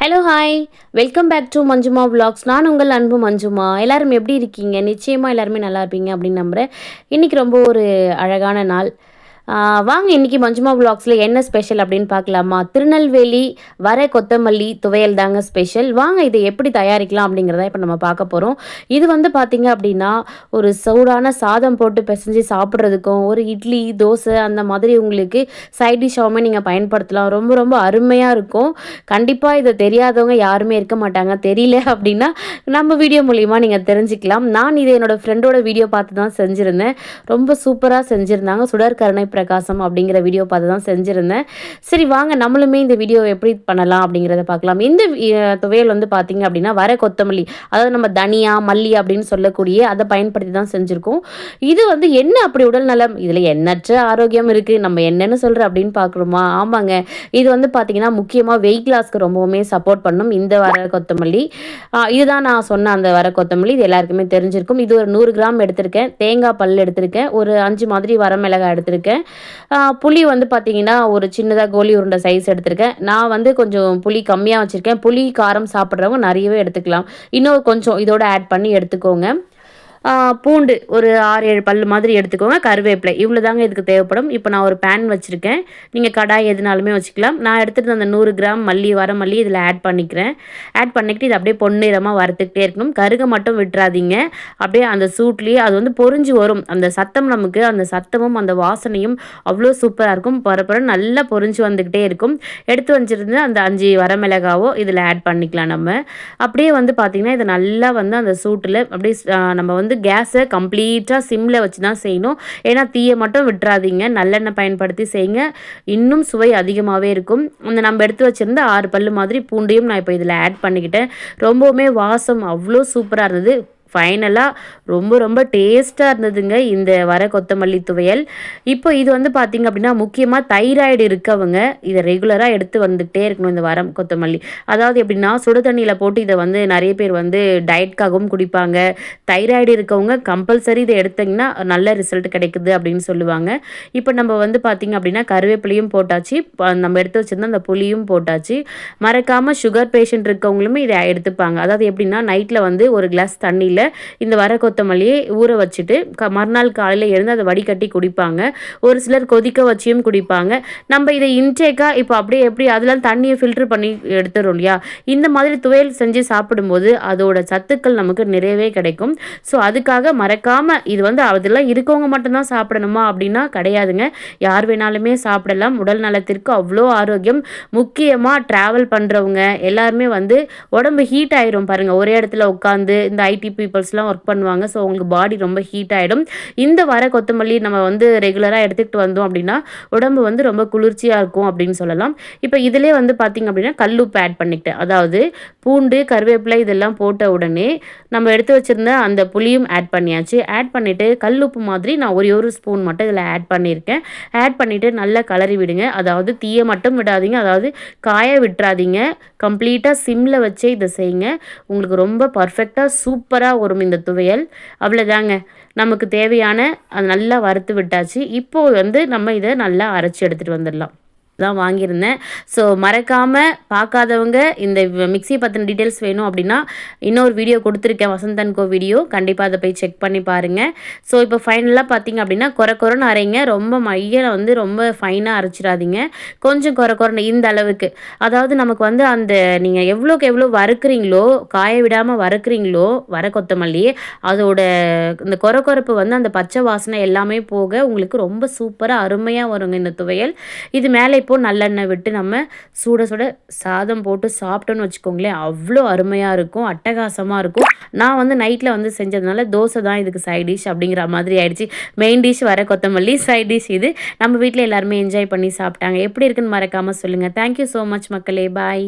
Hello hi, welcome back to Manjuma vlogs. நான் உங்கள் அன்பு மஞ்சுமா. எல்லாரும் எப்படி இருக்கீங்க? நிச்சயமாக எல்லாருமே நல்லா இருப்பீங்க அப்படின்னு நம்புகிறேன். இன்றைக்கி ரொம்ப ஒரு அழகான நாள். வாங்க இன்றைக்கி மஞ்சுமா விலாக்ஸில் என்ன ஸ்பெஷல் அப்படின்னு பார்க்கலாமா? திருநெல்வேலி வர கொத்தமல்லி துவையல் தாங்க ஸ்பெஷல். வாங்க இதை எப்படி தயாரிக்கலாம் அப்படிங்கிறத இப்போ நம்ம பார்க்க போகிறோம். இது வந்து பார்த்திங்க அப்படின்னா ஒரு சூடான சாதம் போட்டு பிசைஞ்சு சாப்பிட்றதுக்கும், ஒரு இட்லி தோசை அந்த மாதிரி உங்களுக்கு சைட் டிஷ்ஷாகவுமே நீங்கள் பயன்படுத்தலாம். ரொம்ப ரொம்ப அருமையாக இருக்கும். கண்டிப்பாக இதை தெரியாதவங்க யாருமே இருக்க மாட்டாங்க. தெரியல அப்படின்னா நம்ம வீடியோ மூலிமா நீங்கள் தெரிஞ்சுக்கலாம். நான் இதை என்னோடய ஃப்ரெண்டோட வீடியோ பார்த்து தான் செஞ்சுருந்தேன். ரொம்ப சூப்பராக செஞ்சுருந்தாங்க. சுடர்கருணை பிரகாசம் அப்படிங்கிற வீடியோ பார்த்து தான் செஞ்சுருந்தேன். சரி வாங்க நம்மளுமே இந்த வீடியோ எப்படி பண்ணலாம் அப்படிங்கிறத பார்க்கலாம். இந்த துவையல் வந்து பார்த்திங்க அப்படின்னா வர கொத்தமல்லி, அதாவது நம்ம தனியா மல்லி அப்படின்னு சொல்லக்கூடிய அதை பயன்படுத்தி தான் செஞ்சுருக்கோம். இது வந்து என்ன அப்படி உடல் நலம், இதில் எண்ணற்ற ஆரோக்கியம் இருக்குது, நம்ம என்னென்னு சொல்கிற அப்படின்னு பார்க்குறோமா? ஆமாங்க, இது வந்து பார்த்திங்கன்னா முக்கியமாக வெயிட் லாஸ்க்கு ரொம்பவுமே சப்போர்ட் பண்ணும் இந்த வர கொத்தமல்லி. இதுதான் நான் சொன்ன அந்த வர கொத்தமல்லி. இது எல்லாருக்குமே தெரிஞ்சிருக்கும். இது ஒரு 100 கிராம் எடுத்திருக்கேன். தேங்காய் பல் எடுத்திருக்கேன். ஒரு 5 மாதிரி வரமிளகாய் எடுத்திருக்கேன். புளி வந்து பார்த்திங்கன்னா ஒரு சின்னதாக கோலி உருண்டை சைஸ் எடுத்திருக்கேன். நான் வந்து கொஞ்சம் புளி கம்மியாக வச்சுருக்கேன். புளி காரம் சாப்பிட்றவங்க நிறையவே எடுத்துக்கலாம். இன்னும் கொஞ்சம் இதோட ஆட் பண்ணி எடுத்துக்கோங்க. பூண்டு ஒரு 6-7 பல் மாதிரி எடுத்துக்கோங்க. கருவேப்பிலை இவ்வளோ தாங்க இதுக்கு தேவைப்படும். இப்போ நான் ஒரு பேன் வச்சுருக்கேன். நீங்கள் கடாய் எதுனாலுமே வச்சுக்கலாம். நான் எடுத்துகிட்டு அந்த 100 கிராம் மல்லி வர மல்லி இதில் ஆட் பண்ணிக்கிறேன். ஆட் பண்ணிக்கிட்டு இது அப்படியே பொன்னிறமாக வறுத்துக்கிட்டே இருக்கணும். கருக மட்டும் விட்டுறாதீங்க. அப்படியே அந்த சூட்லேயே அது வந்து பொரிஞ்சு வரும். அந்த சத்தம் நமக்கு அந்த சத்தமும் அந்த வாசனையும் அவ்வளோ சூப்பராக இருக்கும். பரப்பரம் நல்லா பொரிஞ்சு வந்துக்கிட்டே இருக்கும். எடுத்து வச்சுருந்து அந்த 5 வரமிளகாவோ இதில் ஆட் பண்ணிக்கலாம். நம்ம அப்படியே வந்து பார்த்திங்கன்னா இதை நல்லா வந்து அந்த சூட்டில் அப்படியே நம்ம வந்து கேஸை கம்ப்ளீட்டாக சிம்மில் வச்சு தான் செய்யணும். ஏன்னா தீயை மட்டும் விட்டுறாதீங்க. நல்லெண்ணெய் பயன்படுத்தி செய்யுங்க. இன்னும் சுவை அதிகமாகவே இருக்கும். அந்த நம்ம எடுத்து வச்சுருந்த 6 பல்லு மாதிரி பூண்டையும் நான் இப்போ இதில் ஆட் பண்ணிக்கிட்டேன். ரொம்பவுமே வாசம் அவ்வளோ சூப்பராக இருந்தது. ஃபைனலாக ரொம்ப ரொம்ப டேஸ்ட்டாக இருந்ததுங்க இந்த வர கொத்தமல்லி துவையல். இப்போ இது வந்து பார்த்திங்க அப்படின்னா முக்கியமாக தைராய்டு இருக்கவங்க இதை ரெகுலராக எடுத்து வந்துகிட்டே இருக்கணும். இந்த வர கொத்தமல்லி அதாவது எப்படின்னா சுடு தண்ணியில் போட்டு இதை வந்து நிறைய பேர் வந்து டயட்காகவும் குடிப்பாங்க. தைராய்டு இருக்கவங்க கம்பல்சரி இதை எடுத்திங்கன்னா நல்ல ரிசல்ட் கிடைக்குது அப்படின்னு சொல்லுவாங்க. இப்போ நம்ம வந்து பார்த்திங்க அப்படின்னா கருவேப்பிலையும் போட்டாச்சு, நம்ம எடுத்து வச்சுருந்தா அந்த புளியும் போட்டாச்சு. மறக்காமல் சுகர் பேஷண்ட் இருக்கவங்களுமே இதை எடுத்துப்பாங்க. அதாவது எப்படின்னா நைட்டில் வந்து ஒரு கிளாஸ் தண்ணியில் இந்த வர கொத்தமல்லியை ஊற வச்சுட்டு மறுநாள் காலையில் எழுந்து அதை வடிகட்டி குடிப்பாங்க. ஒரு சிலர் கொதிக்க வச்சியும் குடிப்பாங்க. நம்ம இதை இன்டேக்காக இப்போ அப்படியே எப்படி அதெல்லாம் தண்ணியை ஃபில்டர் பண்ணி எடுத்துரும் இல்லையா, இந்த மாதிரி துவையல் செஞ்சு சாப்பிடும்போது அதோட சத்துக்கள் நமக்கு நிறையவே கிடைக்கும். ஸோ அதுக்காக மறக்காமல் இது வந்து அதெல்லாம் இருக்கவங்க மட்டும்தான் சாப்பிடணுமா அப்படின்னா கிடையாதுங்க. யார் வேணாலுமே சாப்பிடலாம். உடல் நலத்திற்கு அவ்வளோ ஆரோக்கியம். முக்கியமாக ட்ராவல் பண்ணுறவங்க எல்லாருமே வந்து உடம்பு ஹீட் ஆயிரும் பாருங்கள். ஒரே இடத்துல உட்காந்து இந்த ஐடி பீப்புள்ஸ்லாம் ஒர்க் பண்ணுவாங்க. ஸோ உங்களுக்கு பாடி ரொம்ப ஹீட் ஆகிடும். இந்த வர கொத்தமல்லி நம்ம வந்து ரெகுலராக எடுத்துக்கிட்டு வந்தோம் அப்படின்னா உடம்பு வந்து ரொம்ப குளிர்ச்சியாக இருக்கும் அப்படின்னு சொல்லலாம். இப்போ இதிலே வந்து பார்த்திங்க அப்படின்னா கல்லுப்பு ஆட் பண்ணிக்கிட்டேன். அதாவது பூண்டு கருவேப்பிலை இதெல்லாம் போட்ட உடனே நம்ம எடுத்து வச்சுருந்த அந்த புளியும் ஆட் பண்ணியாச்சு. ஆட் பண்ணிவிட்டு கல்லுப்பு மாதிரி நான் ஒரு ஸ்பூன் மட்டும் இதில் ஆட் பண்ணியிருக்கேன். ஆட் பண்ணிவிட்டு நல்லா கலரி விடுங்க. அதாவது தீயை மட்டும் விடாதீங்க, அதாவது காய விட்டுறாதீங்க. கம்ப்ளீட்டாக சிம்மில் வச்சே இதை செய்யுங்க. உங்களுக்கு ரொம்ப பர்ஃபெக்டாக சூப்பராக வரும் இந்த துவையல். அவ்வளோதாங்க, நமக்கு தேவையான அது நல்லா வறுத்து விட்டாச்சு. இப்போது வந்து நம்ம இதை நல்லா அரைச்சி எடுத்துகிட்டு வந்துடலாம். தான் வாங்கியிருந்தேன். ஸோ மறக்காமல் பார்க்காதவங்க இந்த மிக்ஸி பற்றின டீட்டெயில்ஸ் வேணும் அப்படின்னா இன்னொரு வீடியோ கொடுத்துருக்கேன், வசந்த் & கோ வீடியோ. கண்டிப்பாக அதை போய் செக் பண்ணி பாருங்கள். ஸோ இப்போ ஃபைனலாக பார்த்திங்க அப்படின்னா கொரன்னு அரைங்க. ரொம்ப மையில் வந்து ரொம்ப ஃபைனாக அரைச்சிடாதீங்க. கொஞ்சம் கொரன்னு இந்த அளவுக்கு. அதாவது நமக்கு வந்து அந்த நீங்கள் எவ்வளோக்கு எவ்வளோ வறுக்கிறீங்களோ, காய விடாமல் வறுக்கிறீங்களோ வர கொத்தமல்லி, அதோட இந்த கொரப்பு வந்து அந்த பச்சை வாசனை எல்லாமே போக உங்களுக்கு ரொம்ப சூப்பராக அருமையாக வருங்க இந்த துவையல். இது மேலே இப்போது நல்லெண்ணெய் விட்டு நம்ம சுட சாதம் போட்டு சாப்பிட்டோன்னு வச்சுக்கோங்களேன், அவ்வளோ அருமையாக இருக்கும், அட்டகாசமாக இருக்கும். நான் வந்து நைட்டில் வந்து செஞ்சதுனால தோசை தான் இதுக்கு சைட் டிஷ் அப்படிங்கிற மாதிரி ஆயிடுச்சு. மெயின் டிஷ் வர கொத்தமல்லி, சைட் டிஷ் இது. நம்ம வீட்டில் எல்லாருமே என்ஜாய் பண்ணி சாப்பிட்டாங்க. எப்படி இருக்குன்னு மறக்காமல் சொல்லுங்கள். தேங்க்யூ ஸோ மச் மக்களே. பாய்.